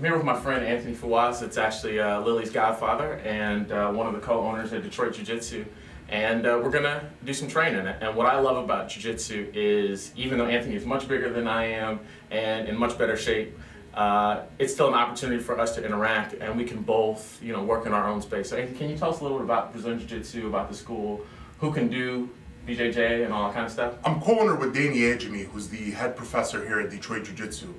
here with my friend Anthony Fawaz. It's actually Lily's godfather and one of the co-owners at Detroit Jiu-Jitsu. And we're gonna do some training. And what I love about Jiu-Jitsu is, even though Anthony is much bigger than I am and in much better shape, it's still an opportunity for us to interact, and we can both, work in our own space. So Anthony, can you tell us a little bit about Brazilian Jiu-Jitsu, about the school, who can do BJJ and all that kind of stuff? I'm co-owner with Danny Adjemi, who's the head professor here at Detroit Jiu-Jitsu.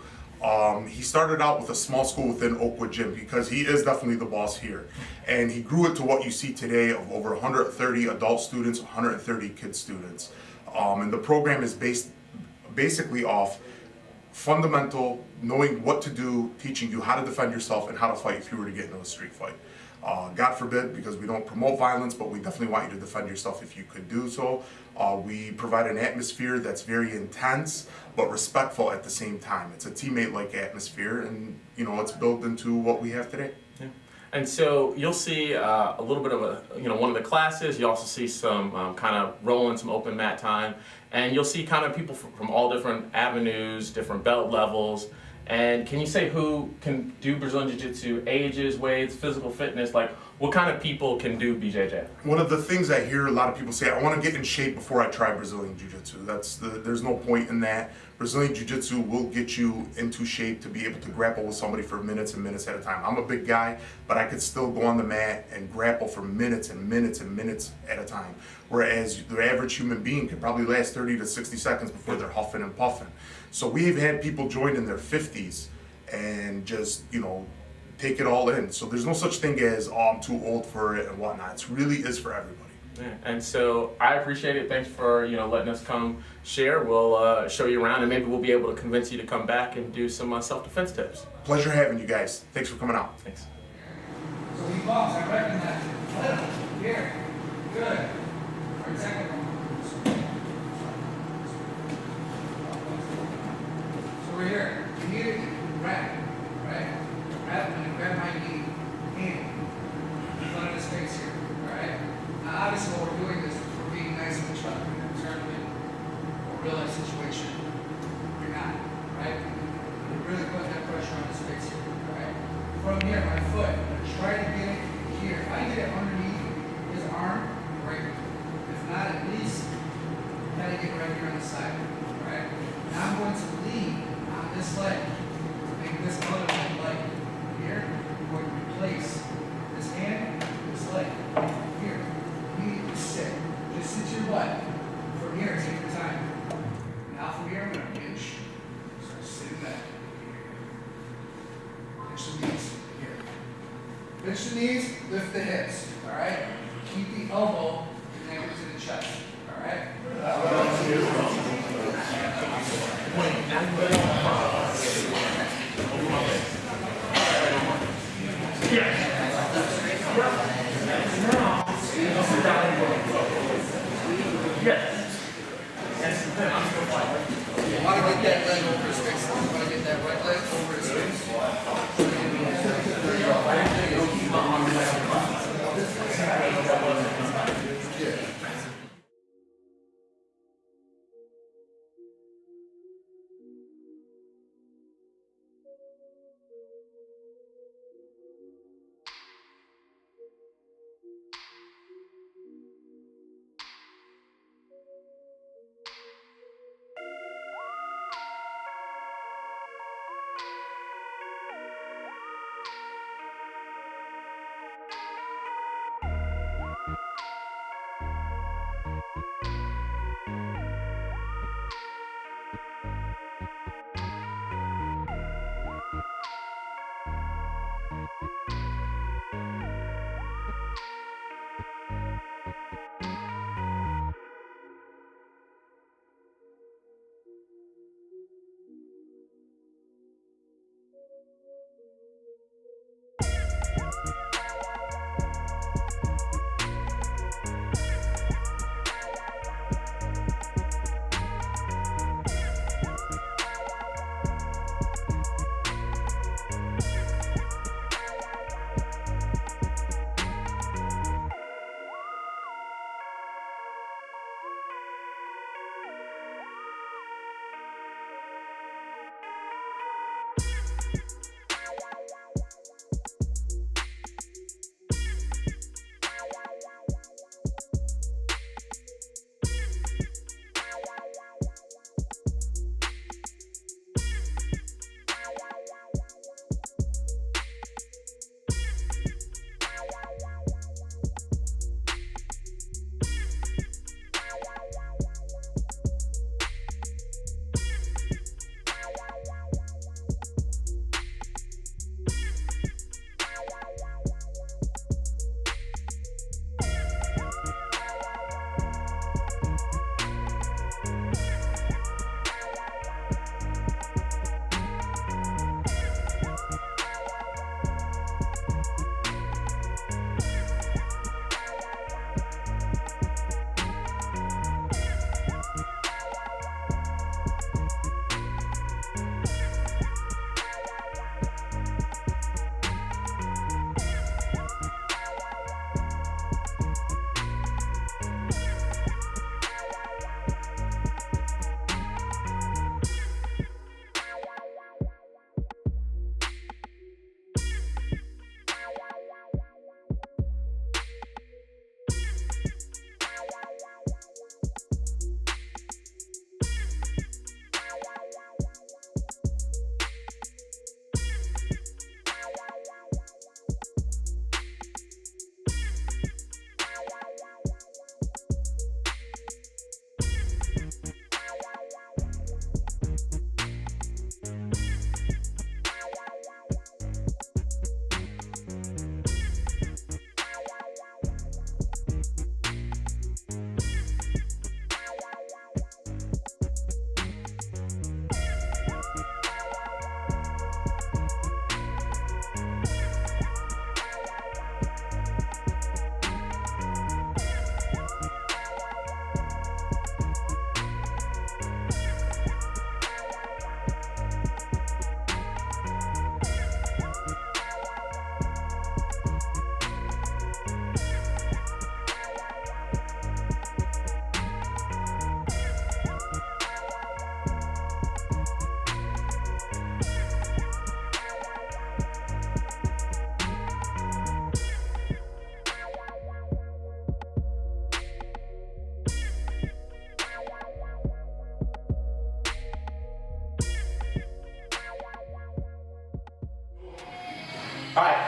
He started out with a small school within Oakwood Gym because he is definitely the boss here. And he grew it to what you see today of over 130 adult students, 130 kid students. And the program is based basically off fundamental, knowing what to do, teaching you how to defend yourself and how to fight if you were to get into a street fight. God forbid, because we don't promote violence, but we definitely want you to defend yourself if you could do so. We provide an atmosphere that's very intense, but respectful at the same time. It's a teammate-like atmosphere, and it's built into what we have today. Yeah. And so you'll see a little bit of one of the classes. You also see some kind of rolling, some open mat time, and you'll see kind of people from all different avenues, different belt levels. And can you say who can do Brazilian Jiu-Jitsu, ages, weights, physical fitness, like what kind of people can do BJJ? One of the things I hear a lot of people say, I want to get in shape before I try Brazilian Jiu-Jitsu. There's no point in that. Brazilian Jiu-Jitsu will get you into shape to be able to grapple with somebody for minutes and minutes at a time. I'm a big guy, but I could still go on the mat and grapple for minutes and minutes and minutes at a time. Whereas the average human being could probably last 30 to 60 seconds before they're huffing and puffing. So we've had people join in their 50s and just, take it all in. So there's no such thing as, I'm too old for it and whatnot. It really is for everybody. Yeah. And so I appreciate it. Thanks for letting us come share. We'll show you around, and maybe we'll be able to convince you to come back and do some self-defense tips. Pleasure having you guys. Thanks for coming out. Thanks. So he bumps, I recognize it. Little, here, good. For example. So we're here. Immediately grab, right? Grab my knee, hand, in front of his face here, all right? Now obviously what we're doing is we're being nice with each other. Certainly, a real life situation, you're not, right? You're really putting that pressure on his face here, all right? From here, my foot, I'm gonna try to get it here. If I get it underneath his arm, right? If not, at least, gotta get right here on the side, all right? Now I'm going to lean on this leg, make this other leg light. Here, we're going to replace this hand, this leg. Here, immediately sit. Just sit your butt. From here, take your time. Now from here, I'm going to pinch. Start sitting back. Pinch the knees. Here. Pinch the knees, lift the hips. Alright? Keep the elbow connected to the chest. Alright? You want to get that leg over his face. You want to get that right leg over his face.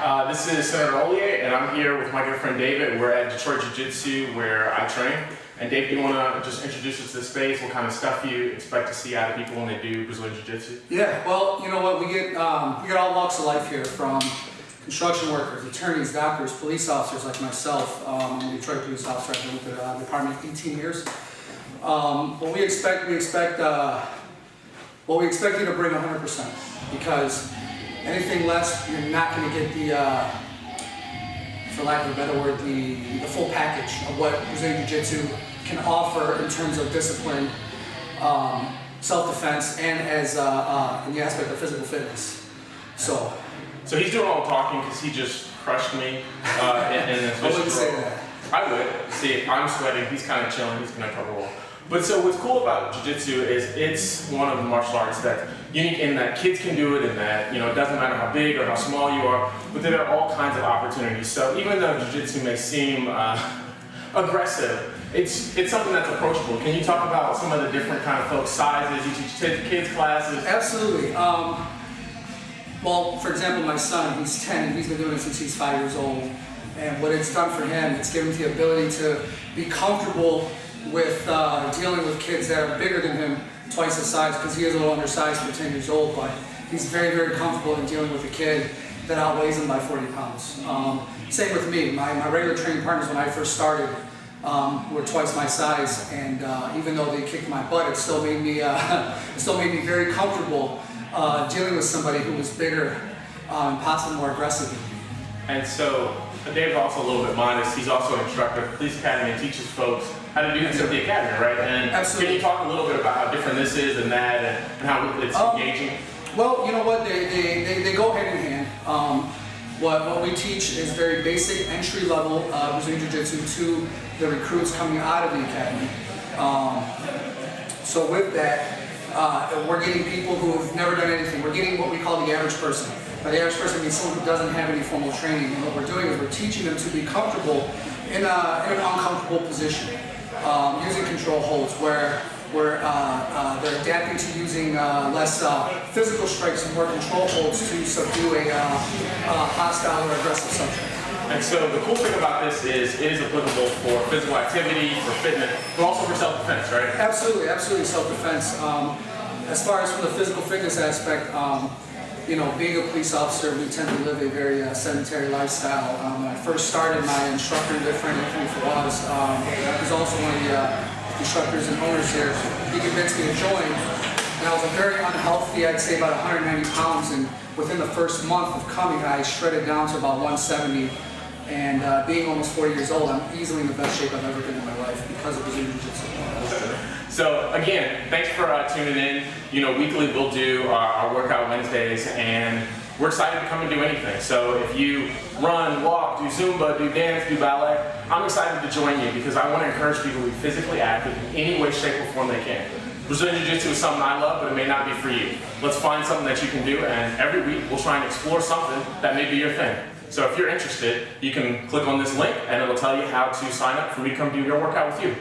This is Senator Hollier, and I'm here with my good friend David. We're at Detroit Jiu-Jitsu, where I train. And Dave, do you want to just introduce us to the space? What kind of stuff you expect to see out of people when they do Brazilian Jiu-Jitsu? Yeah, well, you know what, we get all walks of life here, from construction workers, attorneys, doctors, police officers like myself. I'm a Detroit police officer. I've been with the department 18 years. What we expect you to bring 100%, because anything less, you're not going to get the, for lack of a better word, the full package of what Brazilian Jiu-Jitsu can offer in terms of discipline, self-defense, and as in the aspect of physical fitness. So he's doing all the talking because he just crushed me in this. I wouldn't say that. I would. See, I'm sweating. He's kind of chilling. He's going to cover all. But so what's cool about Jiu-Jitsu is it's one of the martial arts that's unique in that kids can do it, and that, you know, it doesn't matter how big or how small you are, but there are all kinds of opportunities. So even though Jiu-Jitsu may seem aggressive, it's something that's approachable. Can you talk about some of the different kind of folks' sizes? You teach kids classes? Absolutely. Well, for example, my son, he's 10, and he's been doing it since he's 5 years old. And what it's done for him, it's given him the ability to be comfortable with dealing with kids that are bigger than him, twice his size, because he is a little undersized for 10 years old, but he's very, very comfortable in dealing with a kid that outweighs him by 40 pounds. Same with me. My regular training partners, when I first started, were twice my size, and even though they kicked my butt, it still made me very comfortable dealing with somebody who was bigger and possibly more aggressive than me. And so Dave's also a little bit modest. He's also an instructor at the Police Academy and teaches folks how to do this at the Academy, right? And absolutely. Can you talk a little bit about how different this is and that, and how it's engaging? Well, you know what, they go hand in hand. What we teach is very basic, entry-level Brazilian Jiu-Jitsu to the recruits coming out of the Academy. So with that, we're getting people who have never done anything. We're getting what we call the average person. By the average person, means someone who doesn't have any formal training. And what we're doing is we're teaching them to be comfortable in an uncomfortable position, using control holds, where they're adapting to using less physical strikes and more control holds to subdue a hostile or aggressive subject. And so the cool thing about this is it is applicable for physical activity, for fitness, but also for self-defense, right? Absolutely, absolutely self-defense. As far as from the physical fitness aspect, you know, being a police officer, we tend to live a very sedentary lifestyle. When I first started, my instructor, good friend Anthony Fawaz, who's also one of the instructors and owners here, he convinced me to join. And I was a very unhealthy, I'd say about 190 pounds, and within the first month of coming, I shredded down to about 170. And being almost 40 years old, I'm easily in the best shape I've ever been in my life because of Brazilian Jiu-Jitsu. So again, thanks for tuning in. You know, weekly we'll do our workout Wednesdays, and we're excited to come and do anything. So if you run, walk, do Zumba, do dance, do ballet, I'm excited to join you because I want to encourage people to be physically active in any way, shape, or form they can. Brazilian Jiu-Jitsu is something I love, but it may not be for you. Let's find something that you can do, and every week we'll try and explore something that may be your thing. So if you're interested, you can click on this link and it'll tell you how to sign up for me to come do your workout with you.